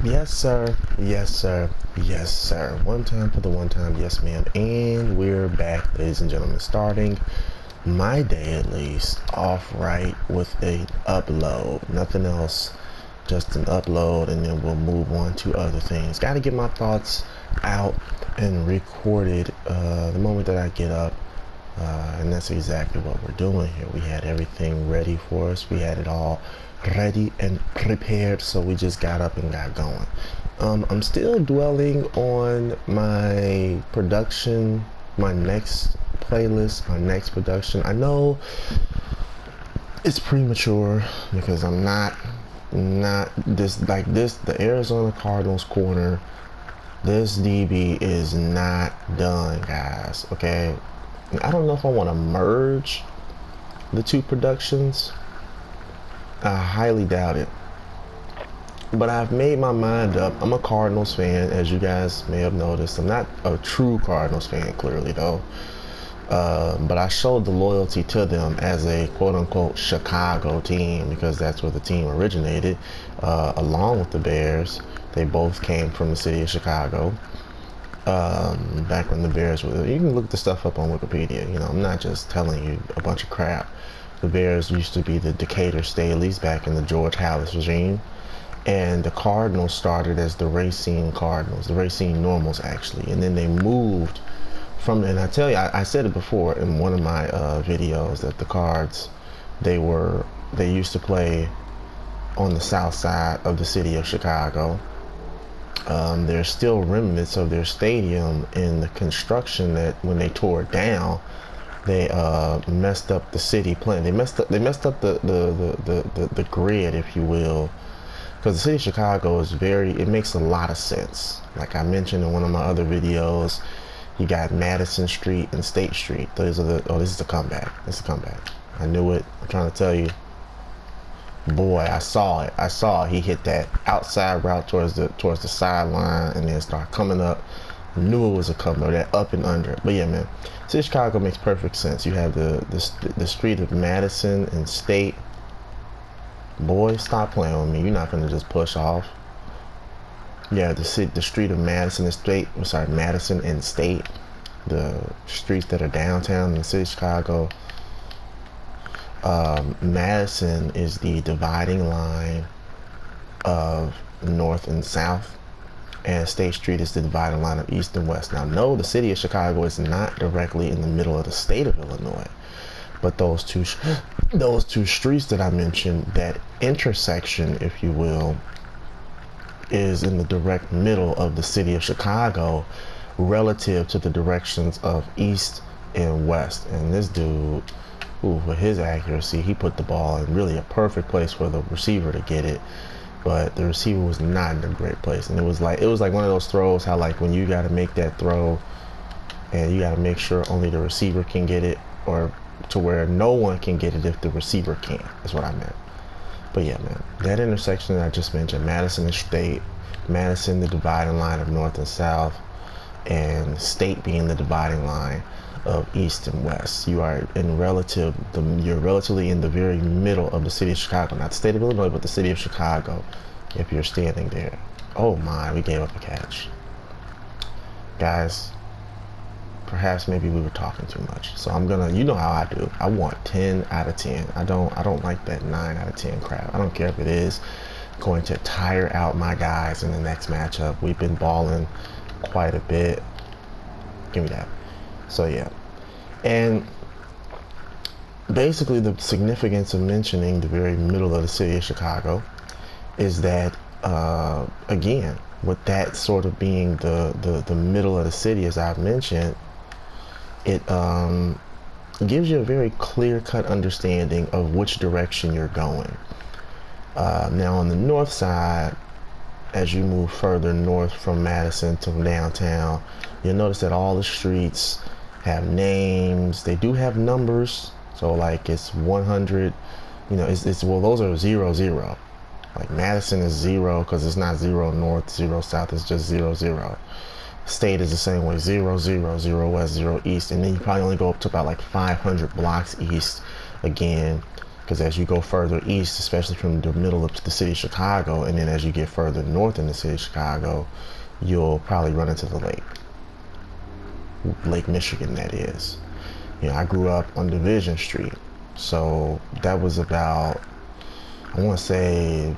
Yes, sir. Yes, sir. Yes, sir. One time for the one time. Yes, ma'am. And we're back, ladies and gentlemen. Starting my day, at least, off right with a upload. Nothing else. Just an upload, and then we'll move on to other things. Got to get my thoughts out and recorded the moment that I get up. And that's exactly what we're doing here. We had everything ready for us. We had it all ready and prepared, so we just got up and got going. I'm still dwelling on my production, my next playlist, my next production. I know it's premature because I'm not this the Arizona Cardinals corner. This DB is not done, guys. Okay, I don't know if I want to merge the two productions. I highly doubt it. But I've made my mind up. I'm a Cardinals fan, as you guys may have noticed. I'm not a true Cardinals fan, clearly, though. But I showed the loyalty to them as a quote-unquote Chicago team because that's where the team originated, along with the Bears. They both came from the city of Chicago. Back when the Bears were, you can look the stuff up on Wikipedia. You know, I'm not just telling you a bunch of crap. The Bears used to be the Decatur Staleys back in the George Halas regime, and the Cardinals started as the Racine Cardinals, the Racine Normals actually, and then they moved from. And I tell you, I said it before in one of my videos that the Cards, they used to play on the south side of the city of Chicago. There's still remnants of their stadium in the construction that when they tore it down, they messed up the city plan. They messed up the grid, if you will, because the city of Chicago is it makes a lot of sense. Like I mentioned in one of my other videos, you got Madison Street and State Street. Those are this is the comeback. This is a comeback. I knew it. I'm trying to tell you. Boy, I saw it. He hit that outside route towards the sideline and then start coming up. I knew it was a comeback, that up and under. But yeah, man, City of Chicago makes perfect sense. You have the street of Madison and State. Boy, stop playing with me. You're not gonna just push off. Yeah, the street of Madison and State. I'm sorry, Madison and State. The streets that are downtown in the city of Chicago. Madison is the dividing line of north and south, and State Street is the dividing line of east and west. Now, no, the city of Chicago is not directly in the middle of the state of Illinois, but those two streets that I mentioned, that intersection, if you will, is in the direct middle of the city of Chicago relative to the directions of east and west. And this dude, with his accuracy, he put the ball in really a perfect place for the receiver to get it, but the receiver was not in a great place. And it was like one of those throws, how like when you got to make that throw and you got to make sure only the receiver can get it, or to where no one can get it if the receiver can't, is what I meant. But yeah, man, that intersection that I just mentioned, Madison and State, Madison the dividing line of north and south, and State being the dividing line of east and west. You're relatively in the very middle of the city of Chicago, not the state of Illinois, but the city of Chicago, if you're standing there. Oh my, we gave up a catch. Guys, perhaps maybe we were talking too much. So I'm gonna, you know how I do. I want 10 out of 10. I don't like that 9 out of 10 crap. I don't care if it is going to tire out my guys in the next matchup. We've been balling quite a bit. Give me that. So yeah, and basically the significance of mentioning the very middle of the city of Chicago is that again, with that sort of being the middle of the city, as I've mentioned, it gives you a very clear-cut understanding of which direction you're going. Now on the north side, as you move further north from Madison to downtown, you'll notice that all the streets have names. They do have numbers, so like it's 100, you know, it's well, those are 00. Like Madison is 0 because it's not 0 north, 0 south, it's just 00. State is the same way, 0, 0, 0 west, 0 east, and then you probably only go up to about like 500 blocks east again, because as you go further east, especially from the middle of the city of Chicago, and then as you get further north in the city of Chicago, you'll probably run into the Lake Michigan, that is. You know, I grew up on Division Street, so that was about, I want to say,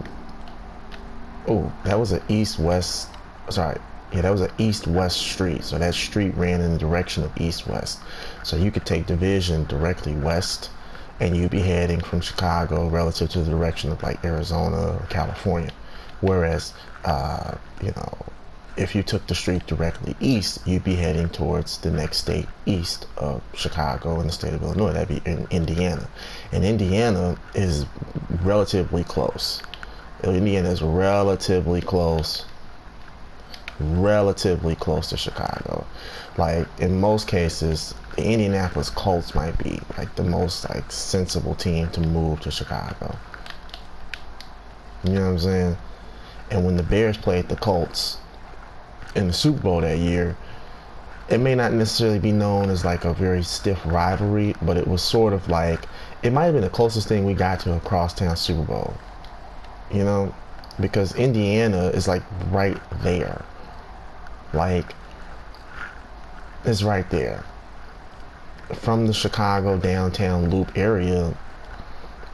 oh, that was an east-west, sorry, yeah, that was an east-west street. So that street ran in the direction of east-west. So you could take Division directly west, and you'd be heading from Chicago relative to the direction of like Arizona or California. Whereas, you know, if you took the street directly east, you'd be heading towards the next state east of Chicago in the state of Illinois. That'd be in Indiana. And Indiana is relatively close. Indiana is relatively close to Chicago. Like in most cases, the Indianapolis Colts might be like the most like sensible team to move to Chicago. You know what I'm saying? And when the Bears played the Colts in the Super Bowl that year, it may not necessarily be known as like a very stiff rivalry, but it was sort of like, it might have been the closest thing we got to a crosstown Super Bowl. You know, because Indiana is like right there. Like, it's right there. From the Chicago downtown loop area,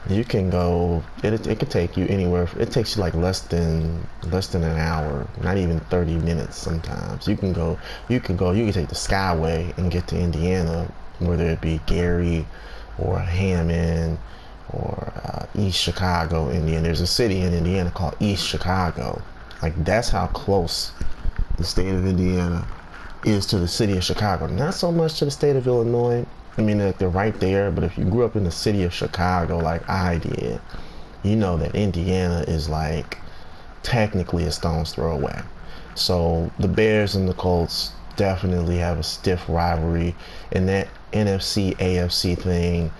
you can go, it could take you anywhere. It takes you like less than an hour, not even 30 minutes sometimes. You can take the Skyway and get to Indiana, whether it be Gary or Hammond or East Chicago, Indiana. There's a city in Indiana called East Chicago. Like, that's how close the state of Indiana is to the city of Chicago. Not so much to the state of Illinois. I mean, they're right there, but if you grew up in the city of Chicago like I did, you know that Indiana is like technically a stone's throw away. So the Bears and the Colts definitely have a stiff rivalry, and that NFC AFC thing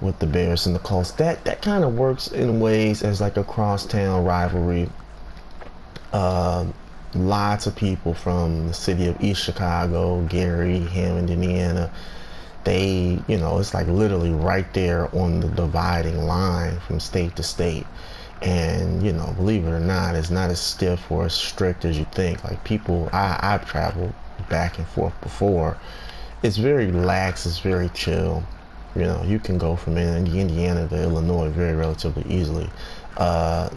with the Bears and the Colts, that kind of works in ways as like a crosstown rivalry. Lots of people from the city of East Chicago, Gary, Hammond, Indiana, they, you know, it's like literally right there on the dividing line from state to state. And, you know, believe it or not, it's not as stiff or as strict as you think. Like people, I've traveled back and forth before. It's very lax, it's very chill. You know, you can go from Indiana to Illinois very relatively easily.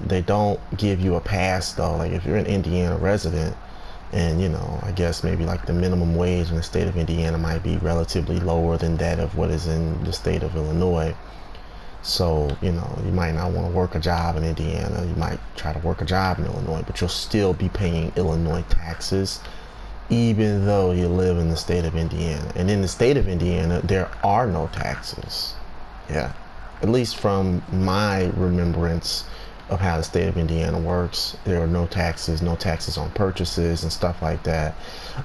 They don't give you a pass though. Like if you're an Indiana resident, and you know, I guess maybe like the minimum wage in the state of Indiana might be relatively lower than that of what is in the state of Illinois. So, you know, you might not want to work a job in Indiana. You might try to work a job in Illinois, but you'll still be paying Illinois taxes, even though you live in the state of Indiana. And in the state of Indiana, there are no taxes. Yeah. At least from my remembrance of how the state of Indiana works, there are no taxes on purchases and stuff like that.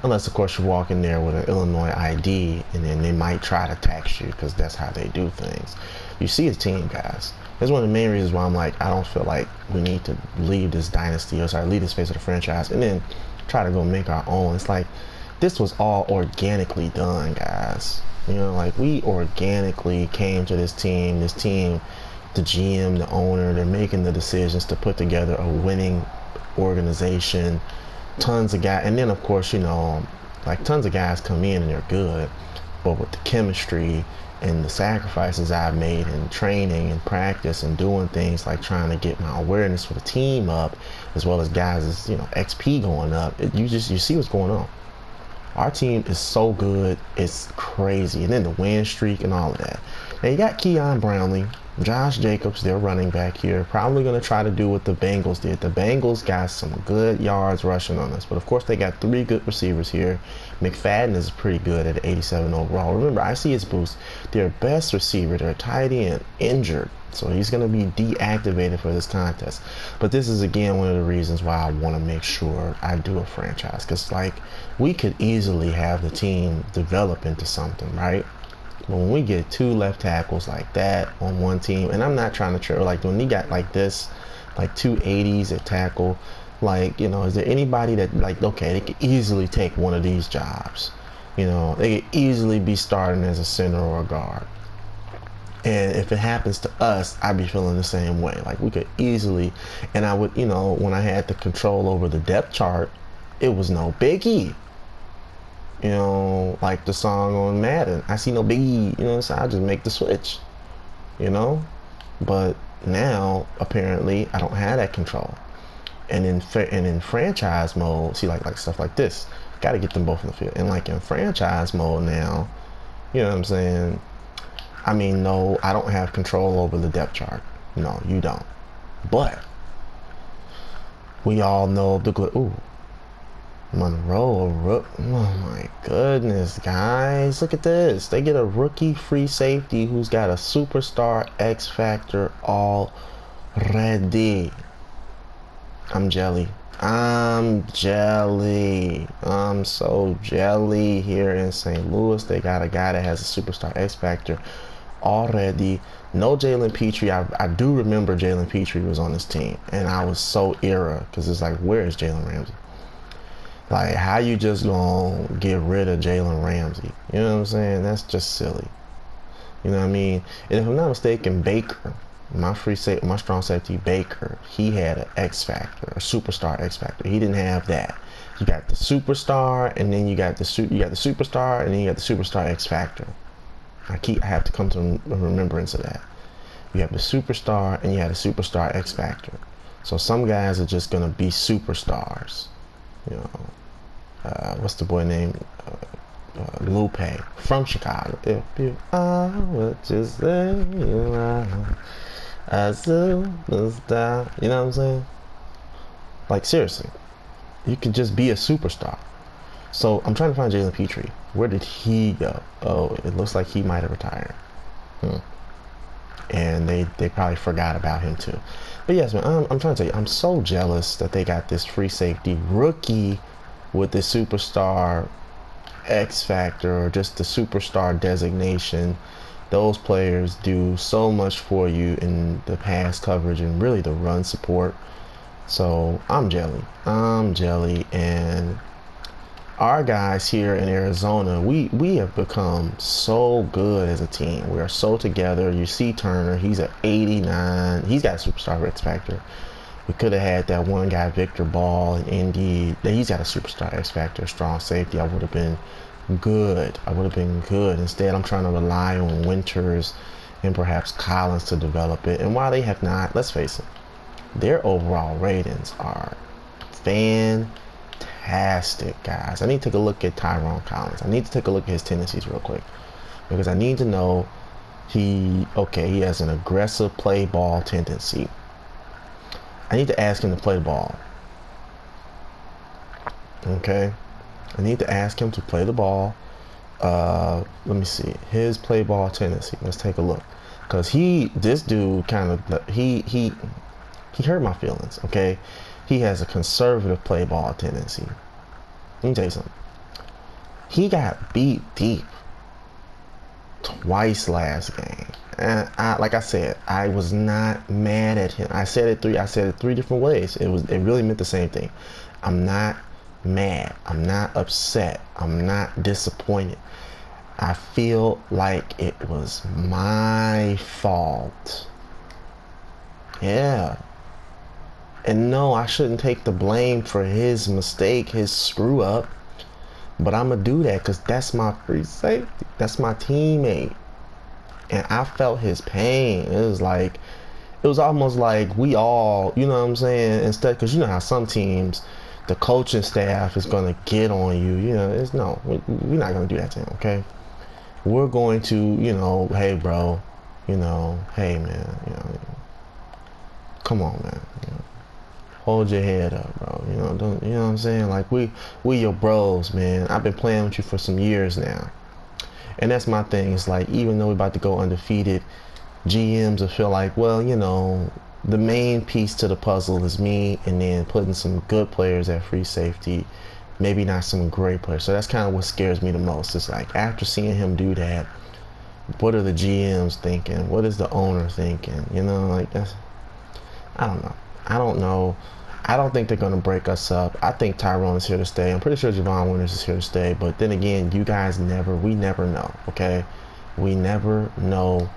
Unless, of course, you walk in there with an Illinois ID, and then they might try to tax you because that's how they do things. You see a team, guys. That's one of the main reasons why I'm like, I don't feel like we need to leave this dynasty, or sorry, leave this phase of the franchise and then try to go make our own. It's like, this was all organically done, guys. You know, like we organically came to this team, the GM, the owner, they're making the decisions to put together a winning organization. Tons of guys, and then of course, you know, like tons of guys come in and they're good, but with the chemistry and the sacrifices I've made in training and practice and doing things like trying to get my awareness for the team up, as well as guys' you know, XP going up, you see what's going on. Our team is so good, it's crazy. And then the win streak and all of that. Now you got Keon Brownlee, Josh Jacobs, they're running back here. Probably going to try to do what the Bengals did. The Bengals got some good yards rushing on us. But of course they got 3 good receivers here. McFadden is pretty good at 87 overall. Remember, I see his boost. Their best receiver, their tight end, injured. So he's going to be deactivated for this contest. But this is, again, one of the reasons why I want to make sure I do a franchise. Because, like, we could easily have the team develop into something, right? But when we get 2 left tackles like that on one team, and I'm not trying to trip, like, when you got like this, like 2 80s at tackle, like, you know, is there anybody that, like, okay, they could easily take one of these jobs? You know, they could easily be starting as a center or a guard. And if it happens to us, I'd be feeling the same way. Like we could easily, and I would, you know, when I had the control over the depth chart, it was no biggie. You know, like the song on Madden, I see no biggie, you know, so I just make the switch, you know. But now apparently I don't have that control. And in franchise mode, see, like stuff like this, got to get them both in the field. And like in franchise mode now, you know what I'm saying? I mean, no, I don't have control over the depth chart. No, you don't. But we all know the good. Ooh, Monroe, a rook. Oh my goodness, guys, look at this. They get a rookie free safety who's got a superstar X factor already. I'm jelly. I'm jelly. I'm so jelly. Here in St. Louis, they got a guy that has a superstar X factor already. No Jalen Petrie. I do remember Jalen Petrie was on this team, and I was so era because it's like, where is Jalen Ramsey? Like, how you just gonna get rid of Jalen Ramsey? You know what I'm saying? That's just silly. You know what I mean? And if I'm not mistaken, Baker, my strong safety Baker, he had an X factor, a superstar X factor. He didn't have that. You got the superstar, and then you got the superstar, and then you got the superstar X factor. I have to come to a remembrance of that. You have the superstar, and you have the superstar X factor. So some guys are just gonna be superstars. You know, what's the boy name? Lupe from Chicago. If you are what you say you are, a superstar. You know what I'm saying? Like, seriously, you could just be a superstar. So I'm trying to find Jalen Petrie. Where did he go? Oh, it looks like he might have retired. And they probably forgot about him too. But yes, man, I'm trying to tell you, I'm so jealous that they got this free safety rookie with the superstar X factor, or just the superstar designation. Those players do so much for you in the pass coverage and really the run support. So I'm jelly. And our guys here in Arizona, we have become so good as a team. We are so together. You see Turner, he's at 89. He's got a superstar X factor. We could have had that one guy, Victor Ball, in Indy. He's got a superstar X factor, strong safety. I would have been good. Instead, I'm trying to rely on Winters and perhaps Collins to develop it. And while they have not, let's face it, their overall ratings are fantastic, guys. I need to take a look at Tyrone Collins. I need to take a look at his tendencies real quick, because I need to know he has an aggressive play ball tendency. I need to ask him to play the ball. Okay, I need to ask him to play the ball. Let me see his play ball tendency. Let's take a look, because this dude kind of he hurt my feelings. Okay, he has a conservative play ball tendency. Let me tell you something. He got beat deep twice last game. And like I said, I was not mad at him. I said it three different ways. It really meant the same thing. I'm not mad. I'm not upset. I'm not disappointed. I feel like it was my fault. Yeah. And no, I shouldn't take the blame for his mistake, his screw up. But I'm going to do that because that's my free safety. That's my teammate. And I felt his pain. It was almost like we all, you know what I'm saying? Instead, because you know how some teams, the coaching staff is going to get on you. You know, we're not going to do that to him, okay? We're going to, you know, hey, bro, you know, hey, man, you know, come on, man. You know, hold your head up, bro. You know, you know what I'm saying? Like, we your bros, man. I've been playing with you for some years now. And that's my thing. It's like, even though we're about to go undefeated, GMs will feel like, well, you know, the main piece to the puzzle is me, and then putting some good players at free safety, maybe not some great players. So that's kind of what scares me the most. It's like, after seeing him do that, what are the GMs thinking? What is the owner thinking? You know, like, I don't know. I don't think they're going to break us up. I think Tyrone is here to stay. I'm pretty sure Javon Winters is here to stay. But then again, we never know, okay? We never know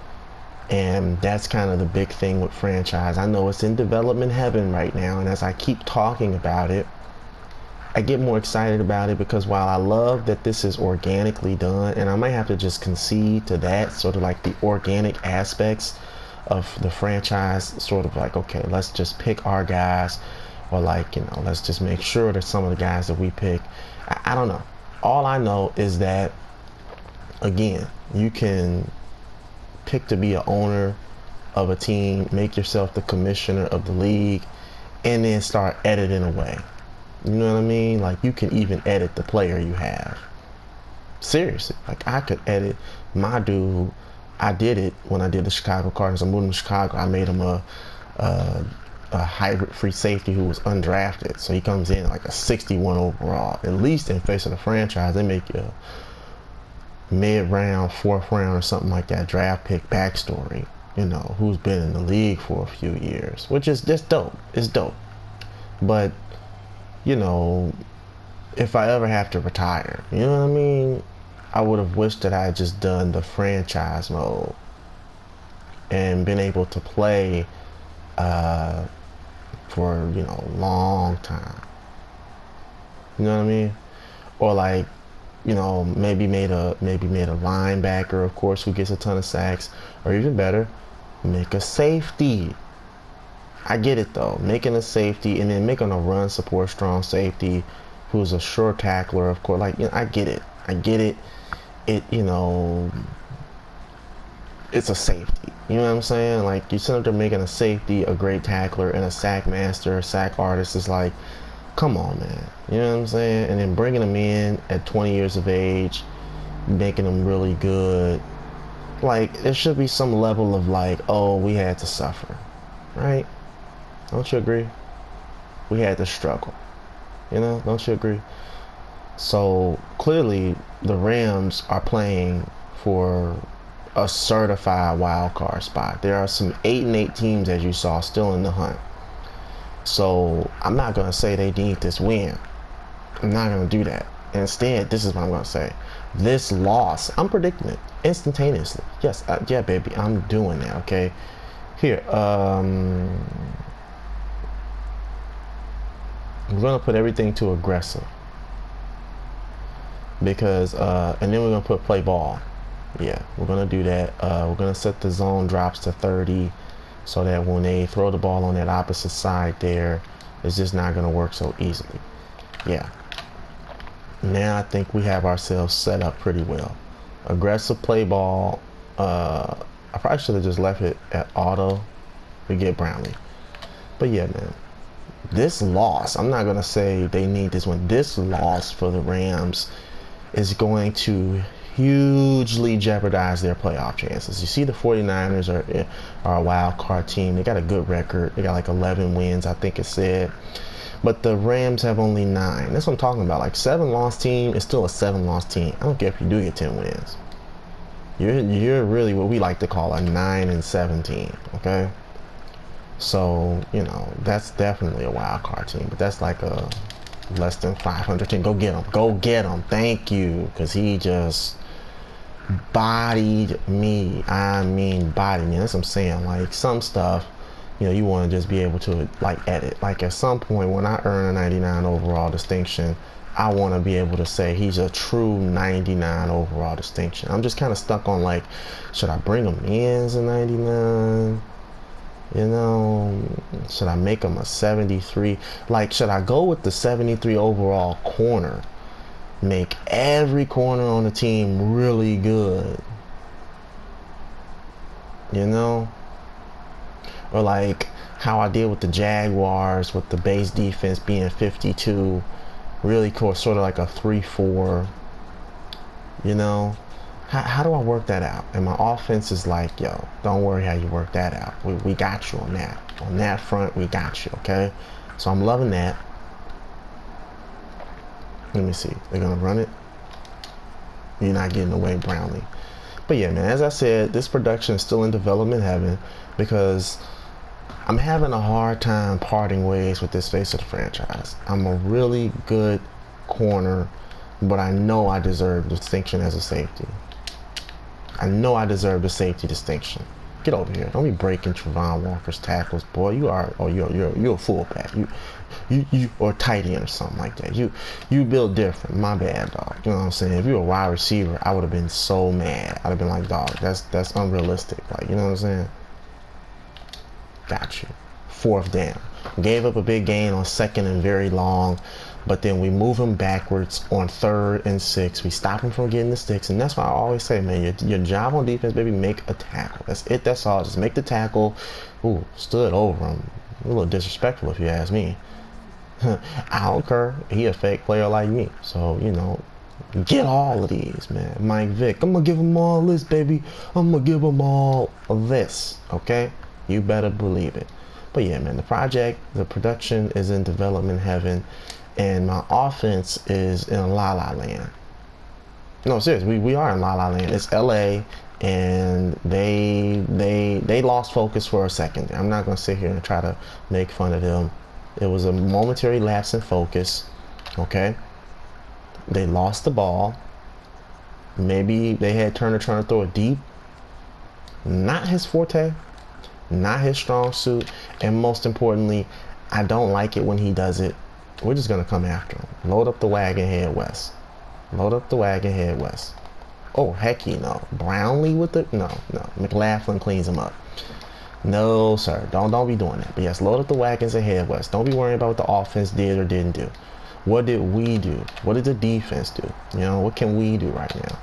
And that's kind of the big thing with franchise. I know it's in development heaven right now, and as I keep talking about it, I get more excited about it, because while I love that this is organically done, and I might have to just concede to that, sort of like the organic aspects of the franchise, sort of like, okay, let's just pick our guys, or like, you know, let's just make sure that some of the guys that we pick, I don't know. All I know is that, again, you can pick to be an owner of a team, make yourself the commissioner of the league, and then start editing away. You know what I mean? Like, you can even edit the player you have. Seriously, like, I could edit my dude. I did it when I did the Chicago Cardinals. I moved him to Chicago. I made him a hybrid free safety who was undrafted. So he comes in like a 61 overall. At least in face of the franchise, they make you a mid-round, fourth round or something like that draft pick backstory. You know, who's been in the league for a few years, which is just dope. It's dope. But, you know, if I ever have to retire, you know what I mean? I would have wished that I had just done the franchise mode and been able to play for, you know, a long time. You know what I mean? Or like, you know, maybe made a linebacker, of course, who gets a ton of sacks, or even better, make a safety. I get it though, making a safety and then making a run support strong safety who's a sure tackler, of course. Like, you know, I get it. It, you know, it's a safety. You know what I'm saying? Like, you sit up there making a safety, a great tackler, and a sack master, a sack artist. Is like, come on, man. You know what I'm saying? And then bringing them in at 20 years of age, making them really good. Like, there should be some level of like, oh, we had to suffer, right? Don't you agree? We had to struggle. You know, don't you agree? So clearly the Rams are playing for a certified wild card spot. There are some 8-8 teams, as you saw, still in the hunt. So I'm not going to say they need this win. I'm not going to do that. Instead, this is what I'm going to say. This loss, I'm predicting it instantaneously. Yes, yeah, baby, I'm doing that, okay? Here, we're going to put everything to aggressive. Because, and then we're going to put play ball. Yeah, we're going to do that. We're going to set the zone drops to 30 so that when they throw the ball on that opposite side there, it's just not going to work so easily. Yeah. Now I think we have ourselves set up pretty well. Aggressive play ball. I probably should have just left it at auto. We get Brownlee. But yeah, man. This loss, I'm not going to say they need this one. This loss for the Rams is going to hugely jeopardize their playoff chances. You see, the 49ers are a wild card team. They got a good record. They got like 11 wins, I think it said. But the Rams have only 9. That's what I'm talking about. Like, 7-loss team is still a 7-loss team. I don't care if you do get 10 wins. You're really what we like to call a 9-7 team, okay? So, you know, that's definitely a wild card team. But that's like a less than 500 team. Go get him. Go get him. Thank you. Because he just bodied me. I mean, bodied me. That's what I'm saying. Like, some stuff, you know, you want to just be able to, like, edit. Like, at some point, when I earn a 99 overall distinction, I want to be able to say he's a true 99 overall distinction. I'm just kind of stuck on, like, should I bring him in as a 99? You know, should I make him a 73? Like, should I go with the 73 overall corner? Make every corner on the team really good. You know? Or like how I did with the Jaguars with the base defense being 52. Really cool, sort of like a 3-4. You know? How do I work that out? And my offense is like, yo, don't worry how you work that out. We got you on that. On that front, we got you, okay? So I'm loving that. Let me see. They're going to run it. You're not getting away, Brownlee. But yeah, man, as I said, this production is still in development heaven because I'm having a hard time parting ways with this face of the franchise. I'm a really good corner, but I know I deserve distinction as a safety. I know I deserve the safety distinction. Get over here. Don't be breaking Trevon Walker's tackles, boy. You are, oh, you're a fullback. You or tight end or something like that. You built different. My bad, dog. You know what I'm saying? If you were a wide receiver, I would have been so mad. I'd have been like, dog, that's unrealistic. Like, you know what I'm saying? Got you. 4th down. Gave up a big gain on 2nd and very long, but then we move him backwards on 3rd and 6. We stop him from getting the sticks, and that's why I always say, man, your job on defense, baby, make a tackle. That's it. That's all. Just make the tackle. Ooh, stood over him. A little disrespectful if you ask me. I don't care. He a fake player like me, so you know, get all of these, man. Mike Vick, I'm gonna give him all this, baby. I'm gonna give him all of this. Okay, you better believe it. But yeah, man, the production is in development heaven, and my offense is in la la land. No, seriously, we are in la la land. It's LA, and they lost focus for a second. I'm not gonna sit here and try to make fun of them. It was a momentary lapse in focus. Okay, they lost the ball. Maybe they had Turner trying to throw it deep. Not his forte. Not his strong suit, and most importantly, I don't like it when he does it. We're just gonna come after him. Load up the wagon, head west. Load up the wagon, head west. Oh, heck no. Brownlee with it? No. McLaughlin cleans him up. No, sir. Don't be doing that. But yes, load up the wagons and head west. Don't be worrying about what the offense did or didn't do. What did we do? What did the defense do? You know, what can we do right now?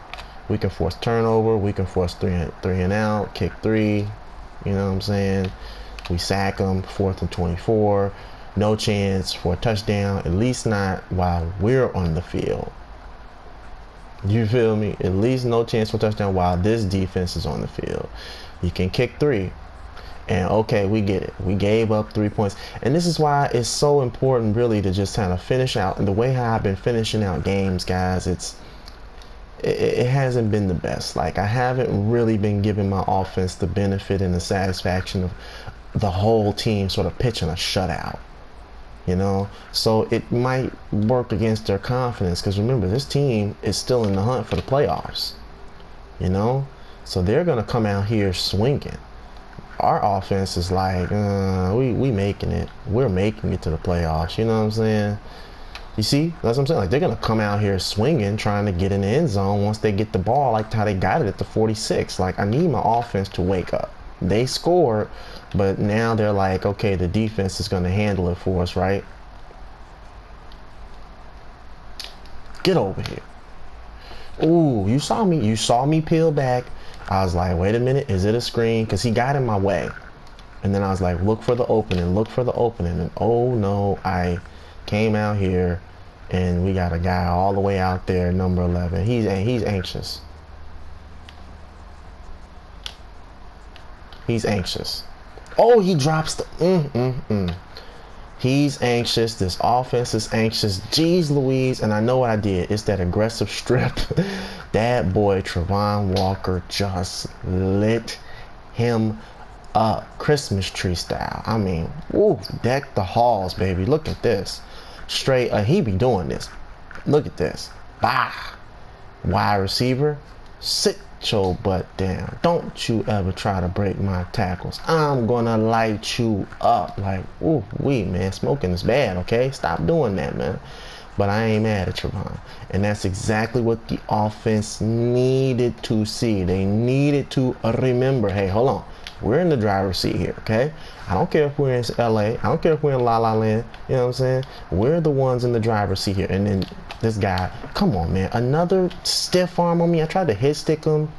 We can force turnover. We can force three and out, kick 3. You know what I'm saying? We sack them, 4th and 24. No chance for a touchdown, at least not while we're on the field. You feel me? At least no chance for a touchdown while this defense is on the field. You can kick 3. And okay, we get it. We gave up 3 points. And this is why it's so important really to just kind of finish out. And the way how I've been finishing out games, guys, it hasn't been the best. Like, I haven't really been giving my offense the benefit and the satisfaction of the whole team sort of pitching a shutout, you know? So it might work against their confidence, because remember, this team is still in the hunt for the playoffs, you know? So they're going to come out here swinging. Our offense is like, we making it. We're making it to the playoffs, you know what I'm saying? You see, that's what I'm saying. Like, they're going to come out here swinging, trying to get in the end zone once they get the ball, like how they got it at the 46. Like, I need my offense to wake up. They scored, but now they're like, okay, the defense is going to handle it for us, right? Get over here. Ooh, you saw me peel back. I was like, wait a minute, is it a screen? Because he got in my way. And then I was like, look for the opening. And oh no, I came out here and we got a guy all the way out there, number 11. He's anxious. He's anxious. Oh, he drops the He's anxious. This offense is anxious. Jeez Louise. And I know what I did. It's that aggressive strip. That boy Trevon Walker just lit him up. Christmas tree style. I mean, woo, deck the halls, baby. Look at this. Straight, he be doing this. Look at this. Bah. Wide receiver. Sit your butt down. Don't you ever try to break my tackles. I'm gonna light you up. Like, ooh, man, smoking is bad, okay? Stop doing that, man. But I ain't mad at Trevon. And that's exactly what the offense needed to see. They needed to remember, hey, hold on. We're in the driver's seat here, okay? I don't care if we're in LA. I don't care if we're in La La Land. You know what I'm saying? We're the ones in the driver's seat here. And then this guy, come on, man. Another stiff arm on me. I tried to hit stick him.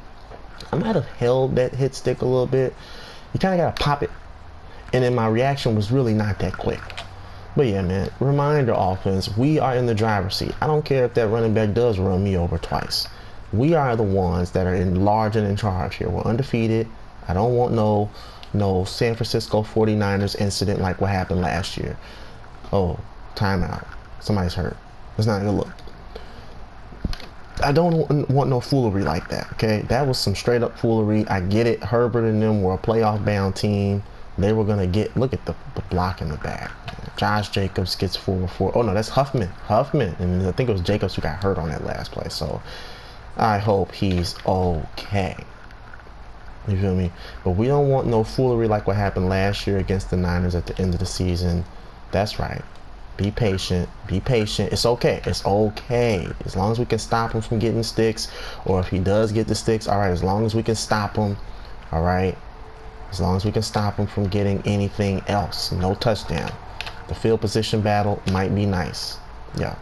I might have held that hit stick a little bit. You kind of got to pop it. And then my reaction was really not that quick. But yeah, man, reminder offense, we are in the driver's seat. I don't care if that running back does run me over twice. We are the ones that are in large and in charge here. We're undefeated. I don't want no San Francisco 49ers incident like what happened last year. Oh, timeout. Somebody's hurt. It's not a good look. I don't want no foolery like that, okay? That was some straight up foolery. I get it. Herbert and them were a playoff bound team. They were going to get, look at the block in the back. Josh Jacobs gets 4-4. Oh no, that's Huffman. And I think it was Jacobs who got hurt on that last play. So I hope he's okay. You feel me? But we don't want no foolery like what happened last year against the Niners at the end of the season. That's right. Be patient. Be patient. It's okay. It's okay. As long as we can stop him from getting sticks, or if he does get the sticks, all right, as long as we can stop him, all right? As long as we can stop him from getting anything else. No touchdown. The field position battle might be nice. Yeah.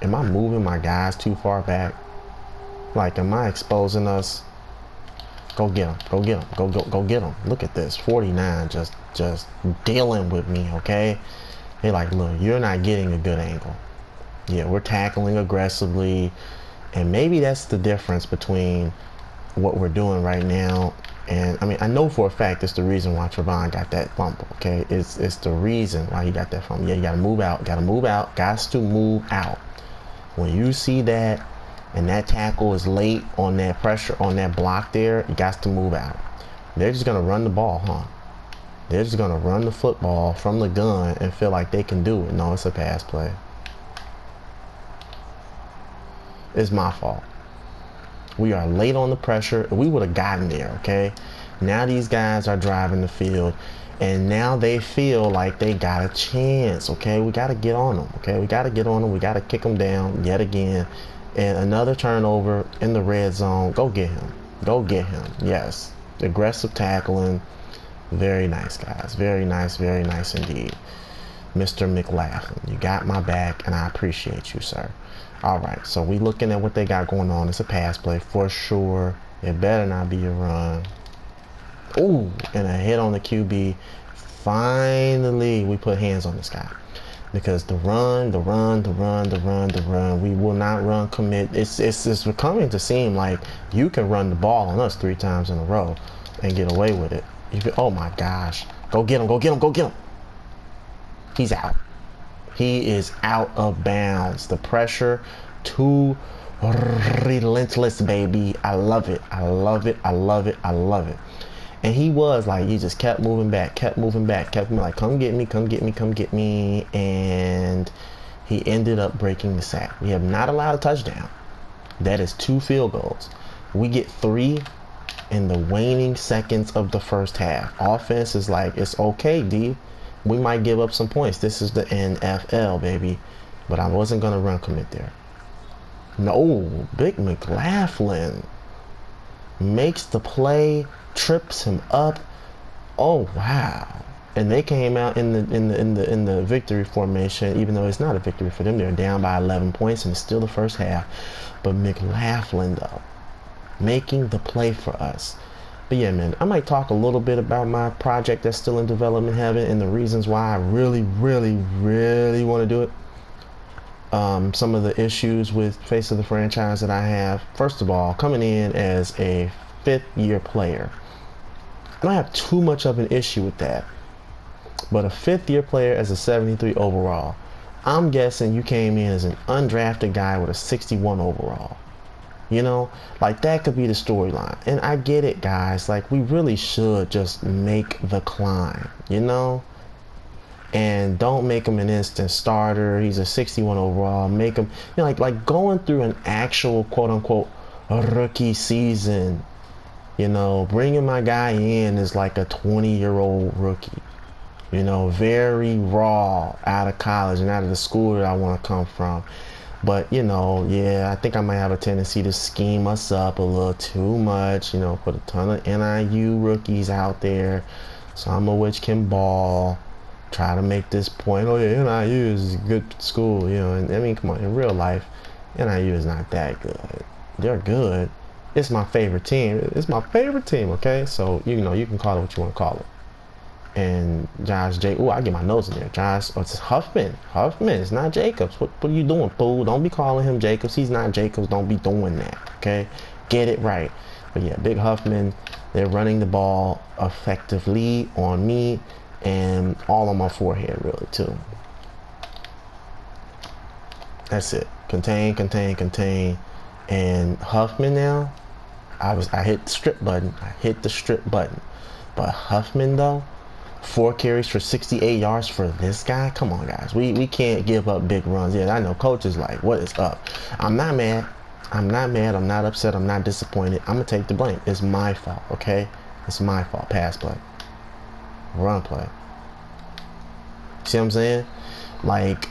Am I moving my guys too far back? Like, am I exposing us? Go get him. Go get him. Go get him. Look at this. 49 just dealing with me, okay? They like, look, you're not getting a good angle. Yeah, we're tackling aggressively. And maybe that's the difference between what we're doing right now. And I mean, I know for a fact it's the reason why Trevon got that fumble, okay? It's the reason why he got that fumble. Yeah, you gotta move out. Gotta move out. Gots to move out. When you see that, and that tackle is late on that pressure, on that block there, you got to move out. They're just going to run the ball, huh? They're just going to run the football from the gun and feel like they can do it. No, it's a pass play. It's my fault. We are late on the pressure. We would have gotten there, okay? Now these guys are driving the field, and now they feel like they got a chance, okay? We got to get on them, okay? We got to get on them. We got to kick them down yet again. And another turnover in the red zone. Go get him. Go get him. Yes. Aggressive tackling. Very nice, guys. Very nice indeed. Mr. McLaughlin, you got my back, and I appreciate you, sir. All right, so we looking at what they got going on. It's a pass play for sure. It better not be a run. Ooh, and a hit on the QB. Finally, we put hands on this guy. Because the run, we will not run commit. It's becoming to seem like you can run the ball on us 3 times in a row and get away with it. Oh my gosh. Go get him, go get him, go get him. He's out. He is out of bounds. The pressure too relentless, baby. I love it. I love it. I love it. I love it. And he was like, he just kept moving back, kept like, come get me, come get me, come get me. And he ended up breaking the sack. We have not allowed a touchdown. That is 2 field goals. We get 3 in the waning seconds of the first half. Offense is like, it's okay, D. We might give up some points. This is the NFL, baby. But I wasn't going to run commit there. No, Big McLaughlin makes the play, trips him up. Oh wow. And they came out in the victory formation, even though it's not a victory for them. They're down by 11 points and it's still the first half. But McLaughlin though, making the play for us. But yeah, man, I might talk a little bit about my project that's still in development heaven and the reasons why I really want to do it. Some of the issues with face of the franchise that I have. First of all, coming in as a 5th-year player. I don't have too much of an issue with that. But a 5th-year player as a 73 overall. I'm guessing you came in as an undrafted guy with a 61 overall. You know, like that could be the storyline. And I get it, guys. Like, we really should just make the climb, you know? And don't make him an instant starter. He's a 61 overall. Make him, you know, like going through an actual quote-unquote rookie season. You know, bringing my guy in is like a 20-year-old rookie. You know, very raw out of college and out of the school that I want to come from. But, you know, yeah, I think I might have a tendency to scheme us up a little too much. You know, put a ton of NIU rookies out there. Some of which can ball. Try to make this point, oh yeah, NIU is a good school. You know, and I mean, come on, in real life, NIU is not that good. They're good. It's my favorite team. It's my favorite team, okay? So, you know, you can call it what you want to call it. And Josh Jacobs, I get my nose in there. Josh, oh, it's Huffman. Huffman, it's not Jacobs. What are you doing, fool? Don't be calling him Jacobs. He's not Jacobs. Don't be doing that, okay? Get it right. But yeah, Big Huffman, they're running the ball effectively on me and all on my forehead, really, too. That's it. Contain, contain, contain. And Huffman now, I hit the strip button. I hit the strip button. But Huffman, though, 4 carries for 68 yards for this guy? Come on, guys. We can't give up big runs. Yeah, I know. Coach is like, what is up? I'm not mad. I'm not mad. I'm not upset. I'm not disappointed. I'm going to take the blame. It's my fault, okay? It's my fault. Pass play. Run play. See what I'm saying? Like,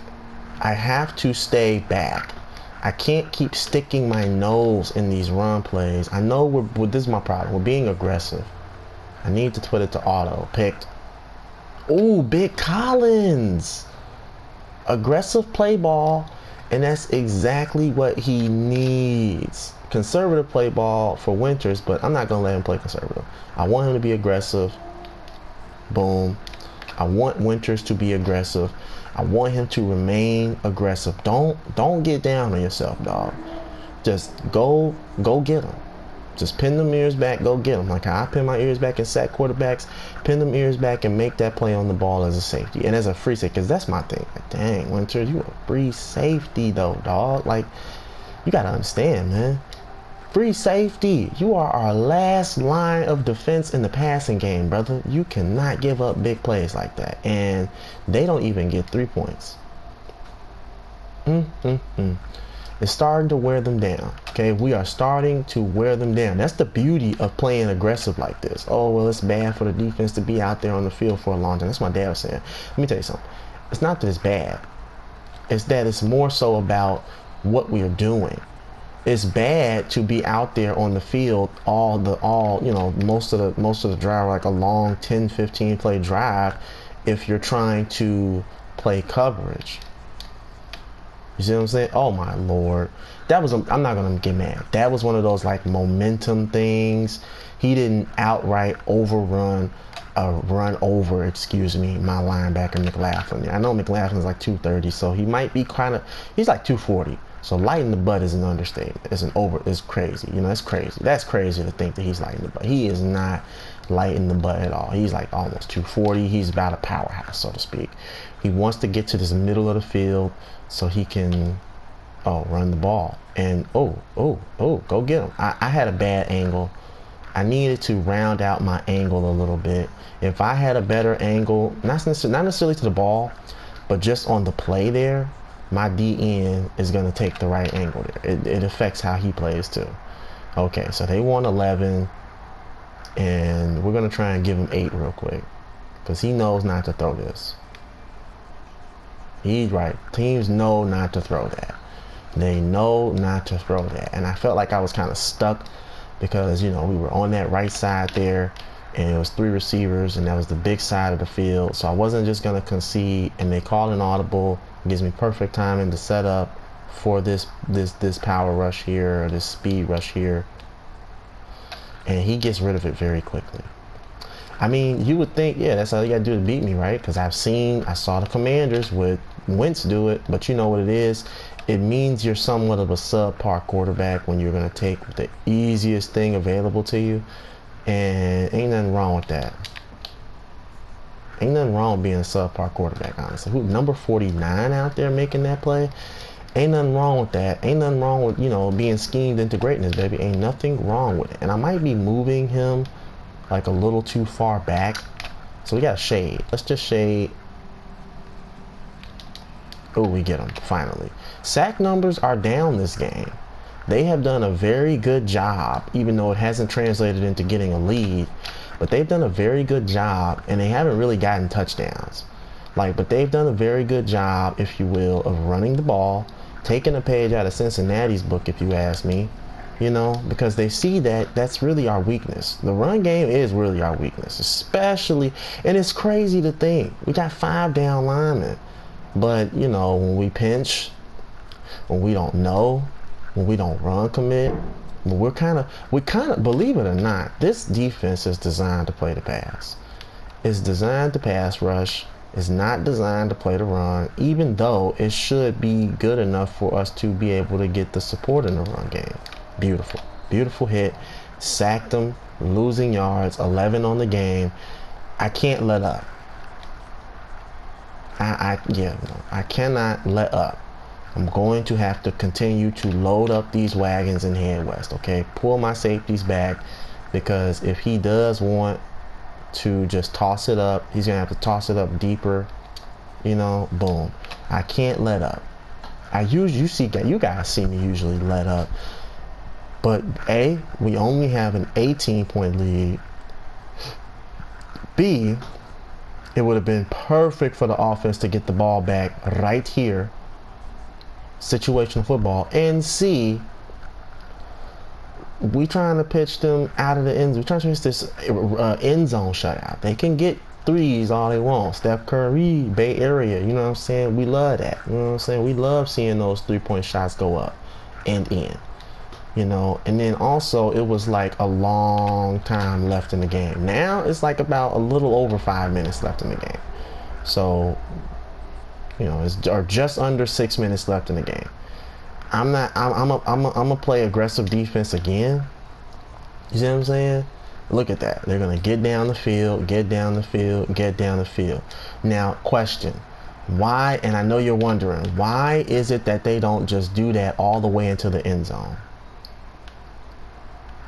I have to stay back. I can't keep sticking my nose in these run plays. I know this is my problem. We're being aggressive. I need to put it to auto. Picked. Ooh, Big Collins. Aggressive play ball. And that's exactly what he needs. Conservative play ball for Winters, but I'm not going to let him play conservative. I want him to be aggressive. Boom. I want Winters to be aggressive. I want him to remain aggressive. Don't get down on yourself, dog. Just go get him. Just pin them ears back, go get them. Like how I pin my ears back and sack quarterbacks, pin them ears back and make that play on the ball as a safety and as a free safety, because that's my thing. Like, dang, Winters, you a free safety though, dog. Like, you gotta understand, man. Free safety. You are our last line of defense in the passing game, brother. You cannot give up big plays like that. And they don't even get 3 points. It's starting to wear them down. Okay, we are starting to wear them down. That's the beauty of playing aggressive like this. Oh, well, it's bad for the defense to be out there on the field for a long time. That's what my dad was saying. Let me tell you something. It's not that it's bad. It's that it's more so about what we are doing. It's bad to be out there on the field most of the drive, like a long 10-15 play drive, if you're trying to play coverage. You see what I'm saying? Oh my Lord. I'm not gonna get mad. That was one of those like momentum things. He didn't outright run over my linebacker McLaughlin. I know McLaughlin's like 230, so he might be he's like 240. So lighting the butt is an understatement. It's crazy. You know, it's crazy. That's crazy to think that he's lighting the butt. He is not lighting the butt at all. He's like almost 240. He's about a powerhouse, so to speak. He wants to get to this middle of the field so he can run the ball. And go get him. I had a bad angle. I needed to round out my angle a little bit. If I had a better angle, not necessarily to the ball, but just on the play there, my DN is going to take the right angle there. It affects how he plays too. Okay, so they won 11, and we're going to try and give him 8 real quick, because he knows not to throw this. He's right. Teams know not to throw that. They know not to throw that. And I felt like I was kind of stuck because, you know, we were on that right side there, and it was 3 receivers, and that was the big side of the field. So I wasn't just going to concede, and they called an audible. It gives me perfect timing to set up for this power rush here, or this speed rush here. And he gets rid of it very quickly. I mean, you would think, yeah, that's all you got to do to beat me, right? Because I saw the Commanders with Wentz do it, but you know what it is? It means you're somewhat of a subpar quarterback when you're going to take the easiest thing available to you. And ain't nothing wrong with that. Ain't nothing wrong with being a subpar quarterback, honestly. Number 49 out there making that play? Ain't nothing wrong with that. Ain't nothing wrong with, you know, being schemed into greatness, baby. Ain't nothing wrong with it. And I might be moving him like a little too far back. So we got to shade. Let's just shade. Oh, we get him, finally. Sack numbers are down this game. They have done a very good job, even though it hasn't translated into getting a lead. But they've done a very good job, and they haven't really gotten touchdowns. But they've done a very good job, if you will, of running the ball, taking a page out of Cincinnati's book, if you ask me. You know, because they see that that's really our weakness. The run game is really our weakness, especially, and it's crazy to think. We got 5 down linemen. But, you know, when we pinch, when we don't know, when we don't run commit, we kind of, believe it or not, this defense is designed to play the pass. It's designed to pass rush. It's not designed to play the run, even though it should be good enough for us to be able to get the support in the run game. Beautiful. Beautiful hit. Sacked them, losing yards, 11 on the game. I can't let up. I cannot let up. I'm going to have to continue to load up these wagons and head west, okay? Pull my safeties back, because if he does want to just toss it up, he's going to have to toss it up deeper, you know, boom. I can't let up. You guys see me usually let up. But we only have an 18-point lead. B, it would have been perfect for the offense to get the ball back right here, situational football. And C, we trying to pitch them out of the end zone. We're trying to pitch this end zone shutout. They can get threes all they want. Steph Curry, Bay Area, you know what I'm saying? We love that. You know what I'm saying? We love seeing those 3-point shots go up and in. You know, and then also it was like a long time left in the game. Now it's like about a little over 5 minutes left in the game. So, you know, it's or just under 6 minutes left in the game. I'm gonna play aggressive defense again. You see what I'm saying? Look at that. They're gonna get down the field, get down the field, get down the field. Now, question. Why, and I know you're wondering, why is it that they don't just do that all the way into the end zone?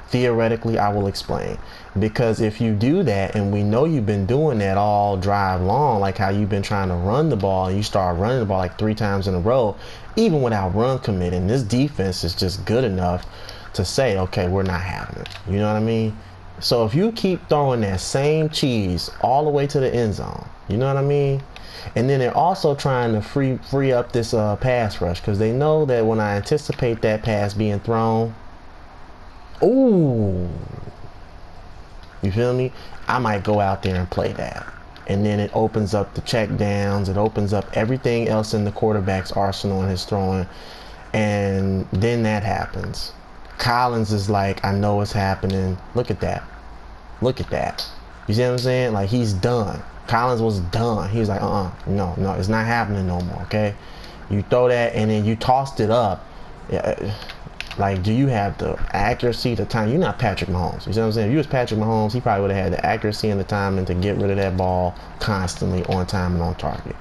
Theoretically, I will explain. Because if you do that, and we know you've been doing that all drive long, like how you've been trying to run the ball, and you start running the ball like 3 times in a row, even without run committing, this defense is just good enough to say, okay, we're not having it. You know what I mean? So if you keep throwing that same cheese all the way to the end zone, you know what I mean? And then they're also trying to free up this pass rush, because they know that when I anticipate that pass being thrown, ooh, you feel me? I might go out there and play that. And then it opens up the check downs. It opens up everything else in the quarterback's arsenal and his throwing. And then that happens. Collins is like, I know it's happening. Look at that. Look at that. You see what I'm saying? Like, he's done. Collins was done. He was like, no, it's not happening no more, okay? You throw that and then you tossed it up. Yeah. Like, do you have the accuracy, the time? You're not Patrick Mahomes. You see what I'm saying? If you was Patrick Mahomes, he probably would have had the accuracy and the timing to get rid of that ball constantly on time and on target.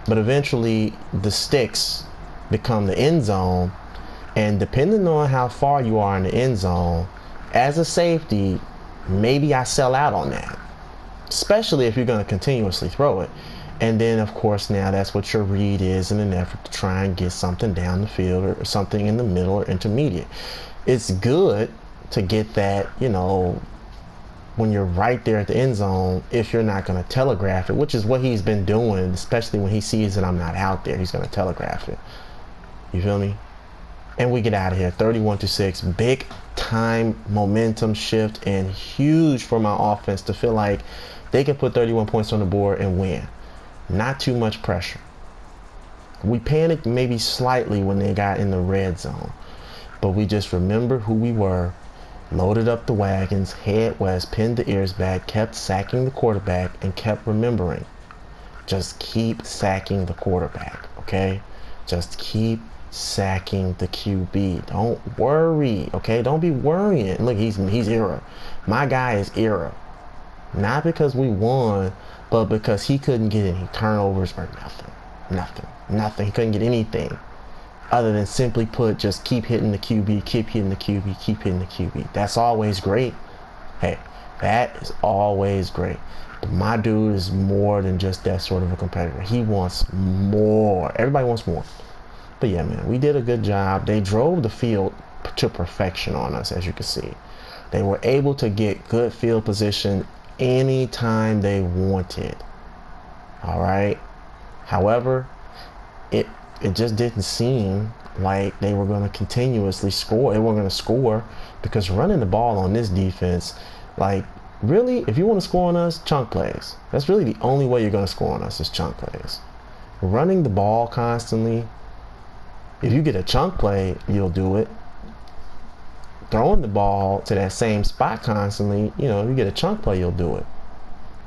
But eventually, the sticks become the end zone. And depending on how far you are in the end zone, as a safety, maybe I sell out on that. Especially if you're going to continuously throw it. And then, of course, now that's what your read is in an effort to try and get something down the field or something in the middle or intermediate. It's good to get that, you know, when you're right there at the end zone, if you're not going to telegraph it, which is what he's been doing, especially when he sees that I'm not out there, he's going to telegraph it. You feel me? And we get out of here. 31-6. Big time momentum shift, and huge for my offense to feel like they can put 31 points on the board and win. Not too much pressure. We panicked maybe slightly when they got in the red zone, but we just remembered who we were, loaded up the wagons, head west, pinned the ears back, kept sacking the quarterback, and kept remembering, just keep sacking the quarterback, okay? Just keep sacking the QB. Don't worry, okay? Don't be worrying. Look, he's era. My guy is era. Not because we won, but because he couldn't get any turnovers or nothing. He couldn't get anything other than simply put, just keep hitting the QB, keep hitting the QB, keep hitting the QB. That's always great. Hey, that is always great. But my dude is more than just that sort of a competitor. He wants more. Everybody wants more. But yeah, man, we did a good job. They drove the field to perfection on us, as you can see. They were able to get good field position anytime they wanted. All right. However, it just didn't seem like they were going to continuously score. They weren't going to score because running the ball on this defense, like, really, if you want to score on us, chunk plays. That's really the only way you're going to score on us is chunk plays. Running the ball constantly, if you get a chunk play, you'll do it. Throwing the ball to that same spot constantly, you know, if you get a chunk play, you'll do it.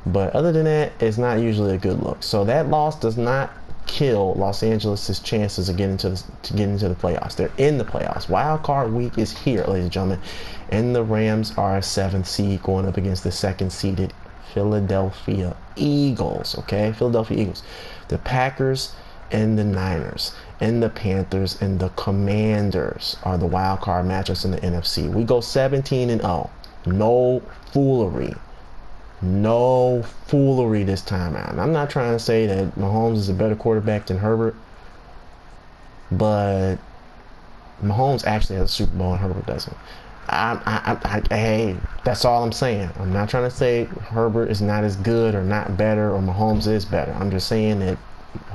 But other than that, it's not usually a good look. So that loss does not kill Los Angeles' chances of getting into the playoffs. They're in the playoffs. Wild card week is here, ladies and gentlemen. And the Rams are a 7th seed going up against the 2nd seeded Philadelphia Eagles. Okay, Philadelphia Eagles. The Packers and the Niners and the Panthers and the Commanders are the wild card matchups in the NFC. We go 17-0. No foolery. No foolery this time out. I'm not trying to say that Mahomes is a better quarterback than Herbert, but Mahomes actually has a Super Bowl and Herbert doesn't. Hey, that's all I'm saying. I'm not trying to say Herbert is not as good or not better or Mahomes is better. I'm just saying that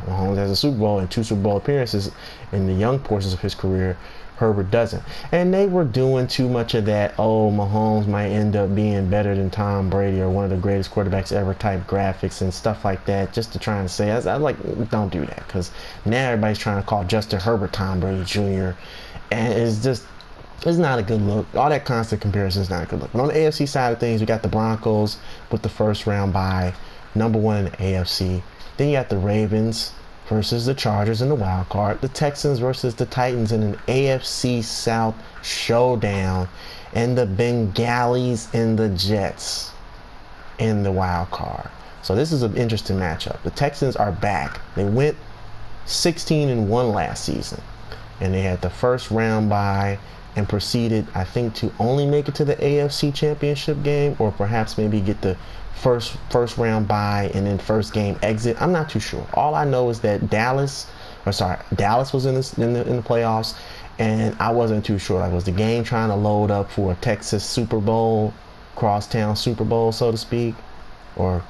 Mahomes has a Super Bowl and 2 Super Bowl appearances in the young portions of his career. Herbert doesn't. And they were doing too much of that, oh, Mahomes might end up being better than Tom Brady or one of the greatest quarterbacks ever type graphics and stuff like that, just to try and say, I like, don't do that, because now everybody's trying to call Justin Herbert Tom Brady Jr. And it's not a good look. All that constant comparison is not a good look. But on the AFC side of things, we got the Broncos with the first round bye, #1 in the AFC. Then you got the Ravens versus the Chargers in the wild card, the Texans versus the Titans in an AFC South showdown, and the Bengalis and the Jets in the wild card. So this is an interesting matchup. The Texans are back. They went 16-1 last season, and they had the first round bye and proceeded, I think, to only make it to the AFC Championship game, or perhaps maybe get the first round bye and then first game exit. I'm not too sure. All I know is that Dallas was in the playoffs, and I wasn't too sure. Like, was the game trying to load up for a Texas Super Bowl, crosstown Super Bowl, so to speak, or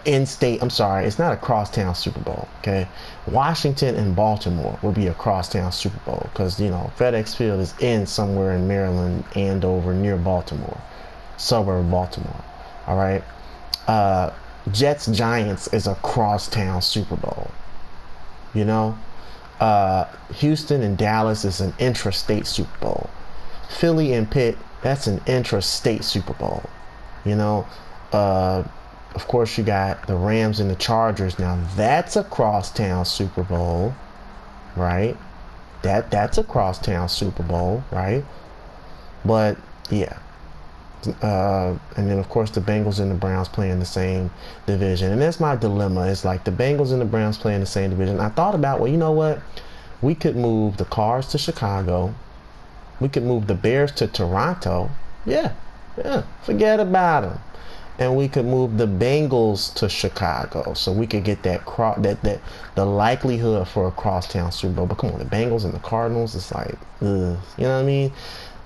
in-state? I'm sorry, it's not a crosstown Super Bowl. Okay, Washington and Baltimore will be a crosstown Super Bowl because FedEx Field is in somewhere in Maryland, Andover, near Baltimore, suburb of Baltimore. All right, Jets Giants is a crosstown Super Bowl. Houston and Dallas is an intrastate Super Bowl. Philly and Pitt, that's an intrastate Super Bowl. Of course, you got the Rams and the Chargers. Now that's a crosstown Super Bowl, right? That's a crosstown Super Bowl, right? But yeah. And then of course the Bengals and the Browns play in the same division, and that's my dilemma. It's like the Bengals and the Browns play in the same division. I thought about, well, you know what, we could move the Cards to Chicago, we could move the Bears to Toronto, yeah, forget about them, and we could move the Bengals to Chicago, so we could get that the likelihood for a crosstown Super Bowl. But come on, the Bengals and the Cardinals, it's like, ugh, you know what I mean?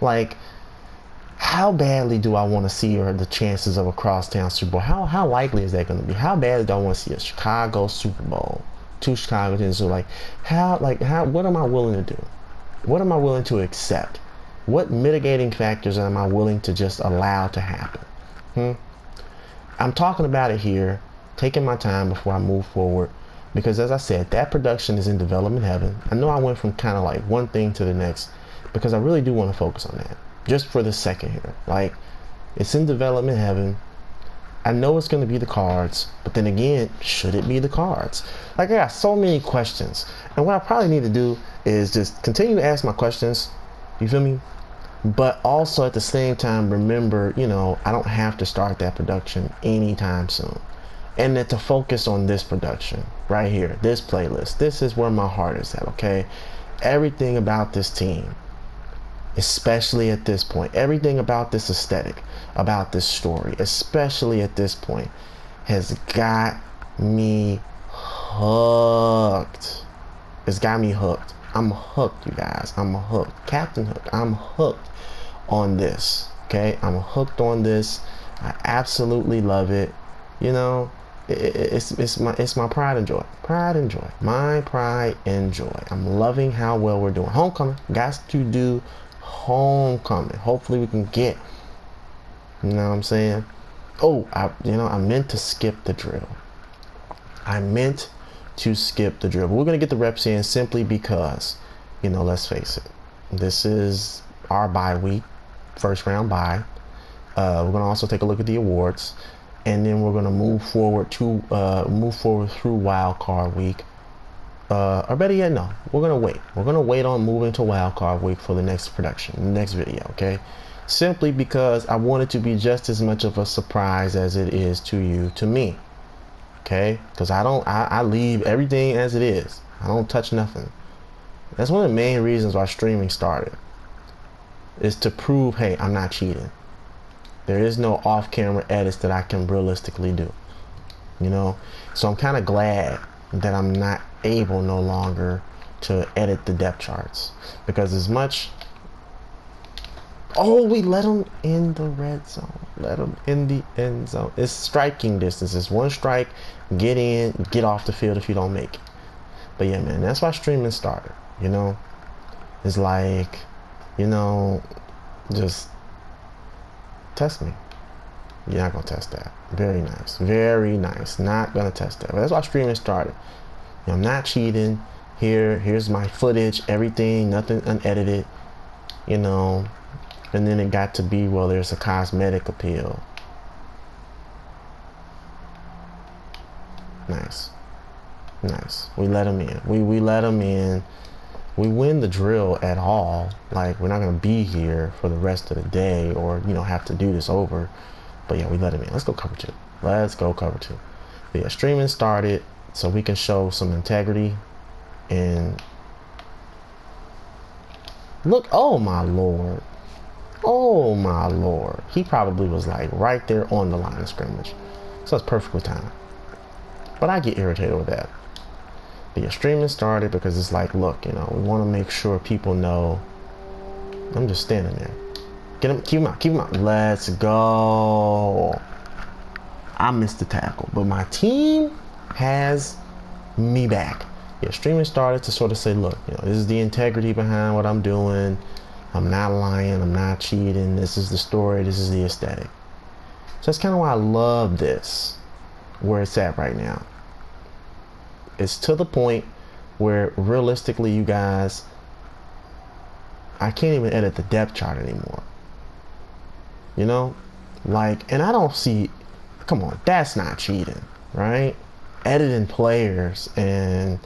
Like, how badly do I want to see the chances of a crosstown Super Bowl? How likely is that going to be? How badly do I want to see a Chicago Super Bowl? 2 Chicago teams. So what am I willing to do? What am I willing to accept? What mitigating factors am I willing to just allow to happen? I'm talking about it here, taking my time before I move forward, because as I said, that production is in development heaven. I know I went from kind of like one thing to the next because I really do want to focus on that. Just for the second here, like, it's in development heaven. I know it's going to be the Cards, but then again, should it be the Cards? Like, I got so many questions, and what I probably need to do is just continue to ask my questions. You feel me? But also at the same time, remember, I don't have to start that production anytime soon, and that to focus on this production right here, this playlist. This is where my heart is at. Okay, everything about this team, especially at this point, everything about this aesthetic, about this story, especially at this point, has got me hooked. It's got me hooked. I'm hooked, you guys. I'm hooked. Captain Hook. I'm hooked on this. Okay? I'm hooked on this. I absolutely love it. It's my pride and joy. Pride and joy. My pride and joy. I'm loving how well we're doing. Homecoming. Got to do homecoming. Hopefully we can get, you know what I'm saying? Oh, I meant to skip the drill. But we're gonna get the reps in simply because, let's face it, this is our bye week, first round bye. We're gonna also take a look at the awards, and then we're gonna move forward through wild card week. Or better yet, no, we're gonna wait. We're gonna wait on moving to wildcard week for the next production, the next video, okay? Simply because I want it to be just as much of a surprise as it is to you, to me, okay? Because I leave everything as it is. I don't touch nothing. That's one of the main reasons why streaming started, is to prove, hey, I'm not cheating. There is no off-camera edits that I can realistically do, So I'm kind of glad that I'm not able no longer to edit the depth charts, because as much Oh, we let him in the red zone. Let him in the end zone. It's striking distance. It's one strike. Get in, get off the field if you don't make it. But yeah, man, that's why streaming started. You know, it's like, you know, just test me. You're not gonna test that. Very nice. Very nice. Not gonna test that. But that's why streaming started. You know, I'm not cheating. Here's my footage, everything, nothing unedited. You know. And then it got to be, well, there's a cosmetic appeal. Nice. Nice. We let him in. We let him in. We win the drill at all. Like, we're not going to be here for the rest of the day or, you know, have to do this over. But yeah, we let him in. Let's go cover 2. Let's go cover 2. But yeah, streaming started so we can show some integrity. And look, oh my Lord. Oh my Lord. He probably was like right there on the line of scrimmage. So it's perfectly timed. But I get irritated with that. But yeah, streaming started because it's like, look, you know, we want to make sure people know. I'm just standing there. Get him, keep him out, keep him out. Let's go. I missed the tackle, but my team has me back. Yeah, streaming started to sort of say, look, you know, this is the integrity behind what I'm doing. I'm not lying. I'm not cheating. This is the story. This is the aesthetic. So that's kind of why I love this, where it's at right now. It's to the point where realistically, you guys, I can't even edit the depth chart anymore. You know, like, and I don't see, come on, that's not cheating, right? Editing players and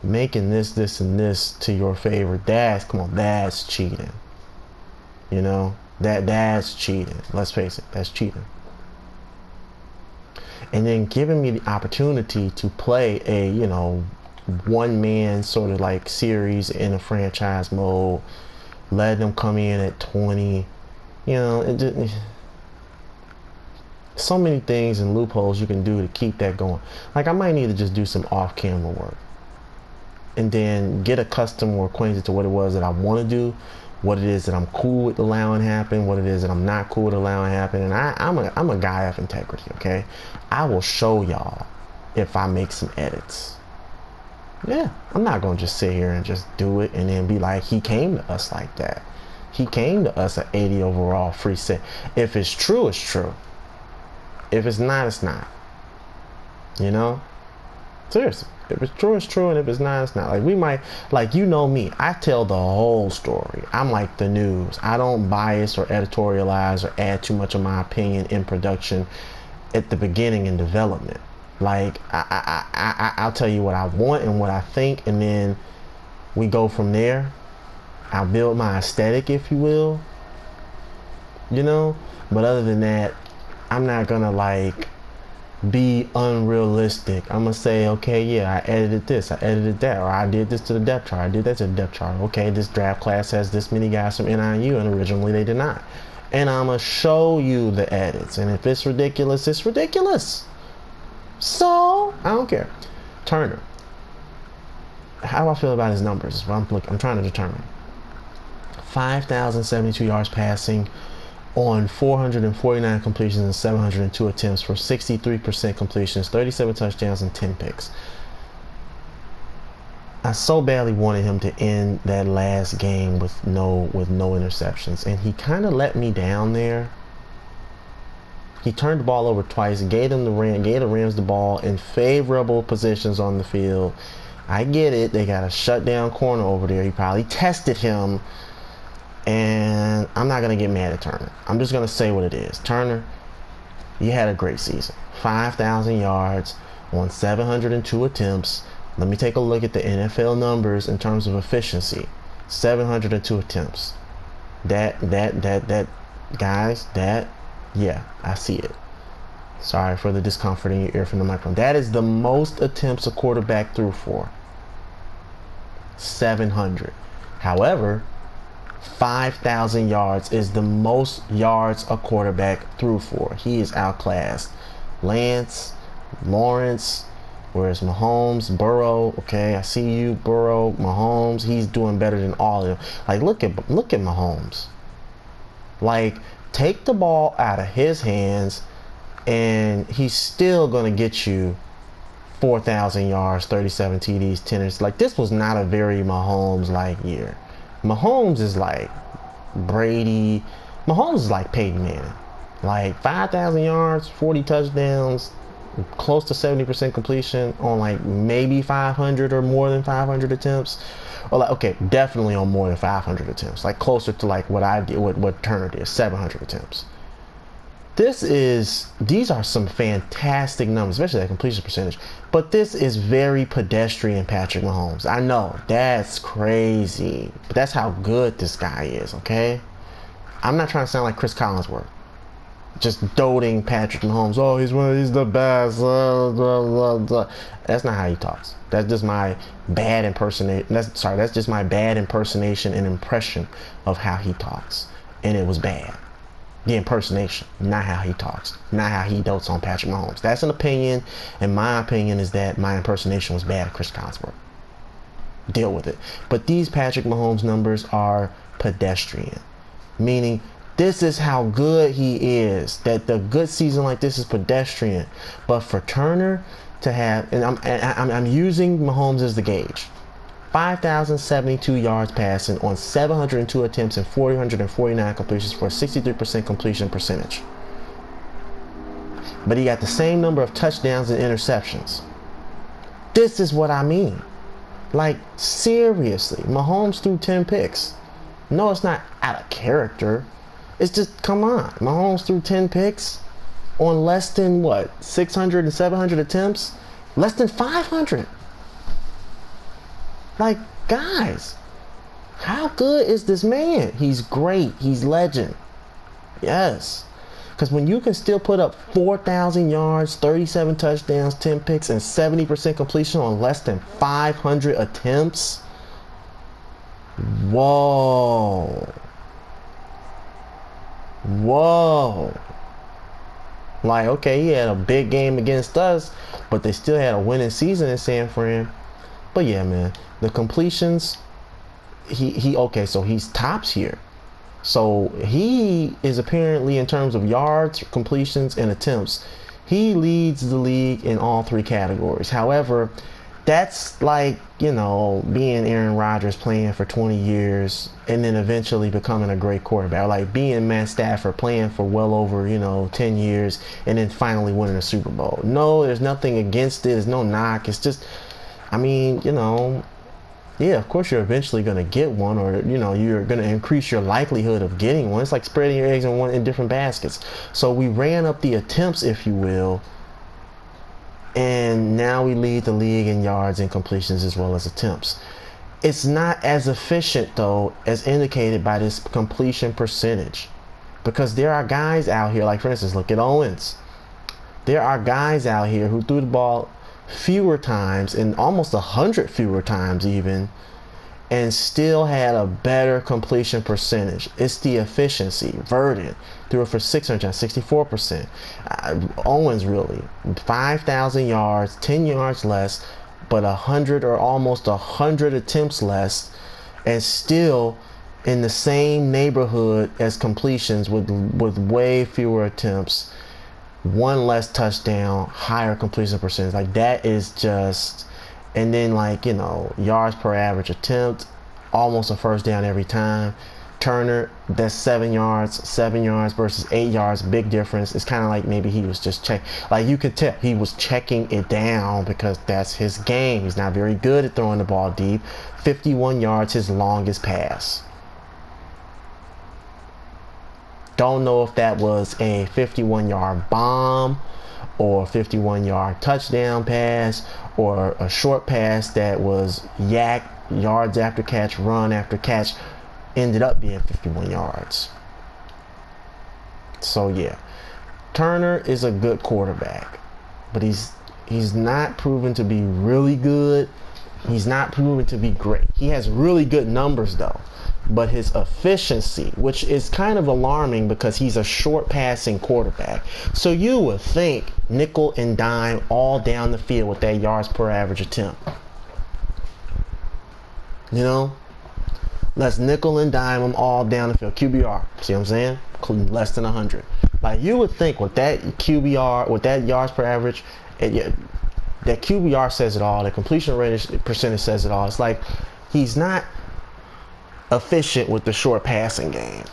making this and this to your favorite, come on, that's cheating. You know, that's cheating. Let's face it, that's cheating. And then giving me the opportunity to play a, you know, one-man sort of like series in a franchise mode, letting them come in at 20, you know, it just, so many things and loopholes you can do to keep that going. Like, I might need to just do some off-camera work and then get accustomed or acquainted to what it was that I want to do, what it is that I'm cool with allowing happen, what it is that I'm not cool with allowing happen. And I'm a guy of integrity, okay? I will show y'all if I make some edits. Yeah, I'm not going to just sit here and just do it and then be like, he came to us like that. He came to us at 80 overall free set. If it's true, it's true. If it's not, it's not. You know? Seriously. If it's true, it's true. And if it's not, it's not. Like, we might, like, you know me. I tell the whole story. I'm like the news. I don't bias or editorialize or add too much of my opinion in production at the beginning in development. Like, I'll tell you what I want and what I think, and then we go from there. I'll build my aesthetic, if you will. You know? But other than that, I'm not gonna, like, be unrealistic. I'm gonna say, okay, yeah, I edited this, I edited that, or I did this to the depth chart, I did that to the depth chart. Okay, this draft class has this many guys from NIU, and originally they did not. And I'm gonna show you the edits. And if it's ridiculous, it's ridiculous. So, I don't care. Turner. How do I feel about his numbers? Is what I'm trying to determine. 5,072 yards passing on 449 completions and 702 attempts for 63% completions, 37 touchdowns, and 10 picks. I so badly wanted him to end that last game with no interceptions, and he kind of let me down there. He turned the ball over twice, gave the Rams the ball in favorable positions on the field. I get it. They got a shutdown corner over there. He probably tested him. And I'm not going to get mad at Turner. I'm just going to say what it is. Turner, you had a great season. 5,000 yards on 702 attempts. Let me take a look at the NFL numbers in terms of efficiency. 702 attempts. That, guys, yeah, I see it. Sorry for the discomfort in your ear from the microphone. That is the most attempts a quarterback threw for. 700. However, 5,000 yards is the most yards a quarterback threw for. He is outclassed. Lance, Lawrence, where's Mahomes, Burrow? Okay, I see you, Burrow, Mahomes. He's doing better than all of them. Like, look at Mahomes. Like, take the ball out of his hands, and he's still going to get you 4,000 yards, 37 TDs, 10. Like, this was not a very Mahomes-like year. Mahomes is like Brady. Mahomes is like Peyton Manning. Like, 5,000 yards, 40 touchdowns, close to 70% completion on like maybe 500 or more than 500 attempts. Or like, okay, definitely on more than 500 attempts. Like, closer to like what I did, what Turner did, 700 attempts. These are some fantastic numbers, especially that completion percentage. But this is very pedestrian Patrick Mahomes. I know, that's crazy. But that's how good this guy is, okay? I'm not trying to sound like Chris Collinsworth, just doting Patrick Mahomes. Oh, he's the best. That's not how he talks. That's just my bad impersonation. That's just my bad impersonation and impression of how he talks. And it was bad. The impersonation, not how he talks, not how he dotes on Patrick Mahomes. That's an opinion, and my opinion is that my impersonation was bad at Chris Collinsworth. Deal with it. But these Patrick Mahomes numbers are pedestrian, meaning this is how good he is. That the good season like this is pedestrian. But for Turner to have, and I'm using Mahomes as the gauge. 5,072 yards passing on 702 attempts and 449 completions for a 63% completion percentage. But he got the same number of touchdowns and interceptions. This is what I mean. Like, seriously, Mahomes threw 10 picks. No, it's not out of character. It's just, come on. Mahomes threw 10 picks on less than, what, 600 and 700 attempts? Less than 500. Like, guys, how good is this man? He's great. He's legend. Yes. Because when you can still put up 4,000 yards, 37 touchdowns, 10 picks, and 70% completion on less than 500 attempts, whoa. Whoa. Like, okay, he had a big game against us, but they still had a winning season in San Fran. But yeah, man, the completions, okay, so he's tops here. So he is apparently, in terms of yards, completions, and attempts, he leads the league in all three categories. However, that's like, you know, being Aaron Rodgers playing for 20 years and then eventually becoming a great quarterback. Or like being Matt Stafford playing for well over, 10 years and then finally winning a Super Bowl. No, there's nothing against it. There's no knock. It's just, I mean, yeah, of course you're eventually going to get one, or, you're going to increase your likelihood of getting one. It's like spreading your eggs in different baskets. So we ran up the attempts, if you will, and now we lead the league in yards and completions as well as attempts. It's not as efficient, though, as indicated by this completion percentage, because there are guys out here, like, for instance, look at Owens. There are guys out here who threw the ball fewer times, and almost 100 fewer times even, and still had a better completion percentage. It's the efficiency. Verdon threw it for 664%. Owens, really, 5,000 yards, 10 yards less, but 100 or almost 100 attempts less, and still in the same neighborhood as completions with way fewer attempts, one less touchdown, higher completion percentage. Like, that is just, and then, like, yards per average attempt, almost a first down every time. Turner, that's 7 yards versus 8 yards, big difference. It's kind of like maybe he was just like, you could tell he was checking it down because that's his game. He's not very good at throwing the ball deep. 51 yards, his longest pass. Don't know if that was a 51-yard bomb or a 51-yard touchdown pass or a short pass that was yards after catch, run after catch, ended up being 51 yards. So yeah, Turner is a good quarterback, but he's not proven to be really good. He's not proven to be great. He has really good numbers, though. But his efficiency, which is kind of alarming because he's a short passing quarterback. So you would think nickel and dime all down the field with that yards per average attempt. Let's nickel and dime them all down the field. QBR. See what I'm saying? Less than 100. Like, you would think with that QBR, with that yards per average, that QBR says it all. The completion rate percentage says it all. It's like he's not efficient with the short passing game.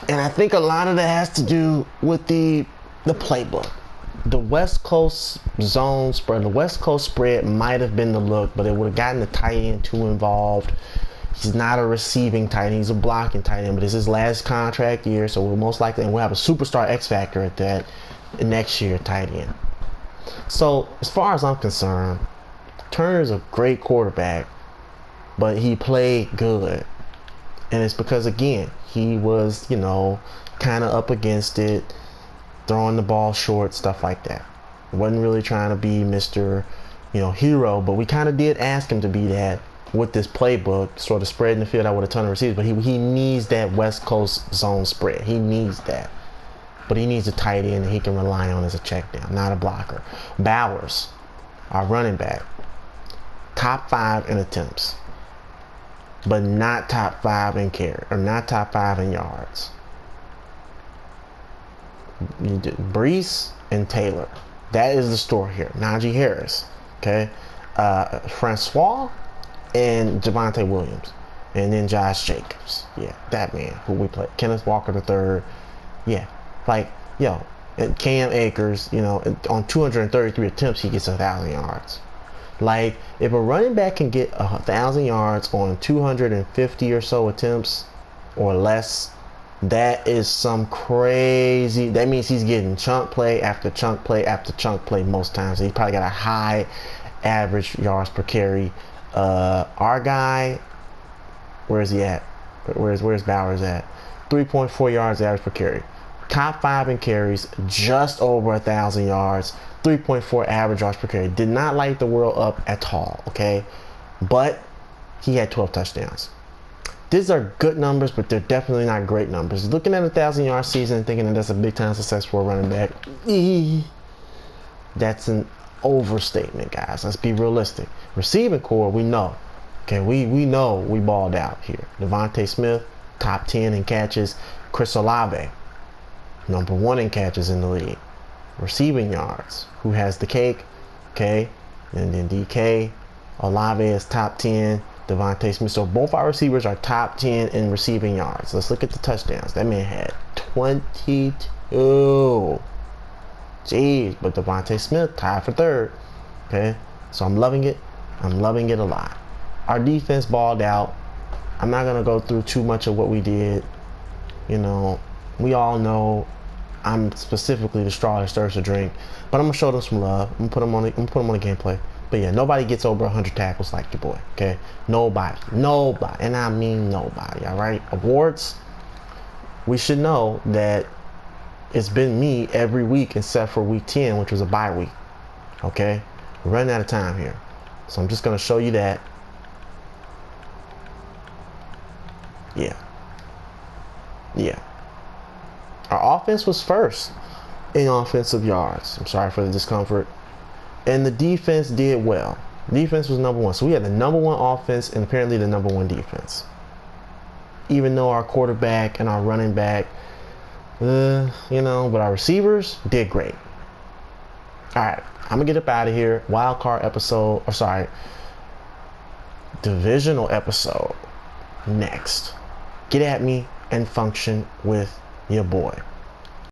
And I think a lot of that has to do with the playbook. The West Coast zone spread, the West Coast spread might have been the look, but it would have gotten the tight end too involved. He's not a receiving tight end, he's a blocking tight end, but it's his last contract year, so we'll most likely, and we'll have a superstar X factor at that next year tight end. So as far as I'm concerned, Turner's a great quarterback, but he played good. And it's because, again, he was, kind of up against it, throwing the ball short, stuff like that. Wasn't really trying to be Mr. Hero, but we kind of did ask him to be that with this playbook, sort of spreading the field out with a ton of receivers. But he needs that West Coast zone spread. He needs that. But he needs a tight end that he can rely on as a check down, not a blocker. Bowers, our running back, top 5 in attempts, but not top 5 in carry, or not top 5 in yards. Brees and Taylor. That is the story here. Najee Harris. Okay. Francois and Javonte Williams. And then Josh Jacobs. Yeah, that man who we played. Kenneth Walker III. Yeah. Like, and Cam Akers, on 233 attempts, he gets 1,000 yards. Like, if a running back can get 1,000 yards on 250 or so attempts or less, that is some crazy. That means he's getting chunk play after chunk play after chunk play most times. He's probably got a high average yards per carry. Our guy, where is he at? Where's Bowers at? 3.4 yards average per carry. Top 5 in carries, just over 1,000 yards. 3.4 average yards per carry. Did not light the world up at all. Okay, but he had 12 touchdowns. These are good numbers, but they're definitely not great numbers. Looking at a 1,000-yard season and thinking that that's a big-time success for a running back, that's an overstatement, guys. Let's be realistic. Receiving core, we know. Okay, we know we balled out here. Devontae Smith, top 10 in catches. Chris Olave, number 1 in catches in the league. Receiving yards, who has the cake? Okay, and then DK. Olave is top 10. Devontae Smith. So both our receivers are top 10 in receiving yards. Let's look at the touchdowns. That man had 22. Jeez, but Devontae Smith tied for 3rd. Okay, so I'm loving it. I'm loving it a lot. Our defense balled out. I'm not gonna go through too much of what we did. We all know I'm specifically the straw that stirs the drink, but I'm gonna show them some love. I'm gonna put them on the gameplay. But yeah, nobody gets over 100 tackles like your boy, okay? Nobody, and I mean nobody, all right? Awards, we should know that it's been me every week except for week 10, which was a bye week, okay? We're running out of time here. So I'm just going to show you that. Yeah. Our offense was first in offensive yards. I'm sorry for the discomfort. And the defense did well. Defense was number 1. So we had the number 1 offense and apparently the number 1 defense. Even though our quarterback and our running back, but our receivers did great. All right, I'm going to get up out of here. Wild card episode, divisional episode next. Get at me and function with your boy.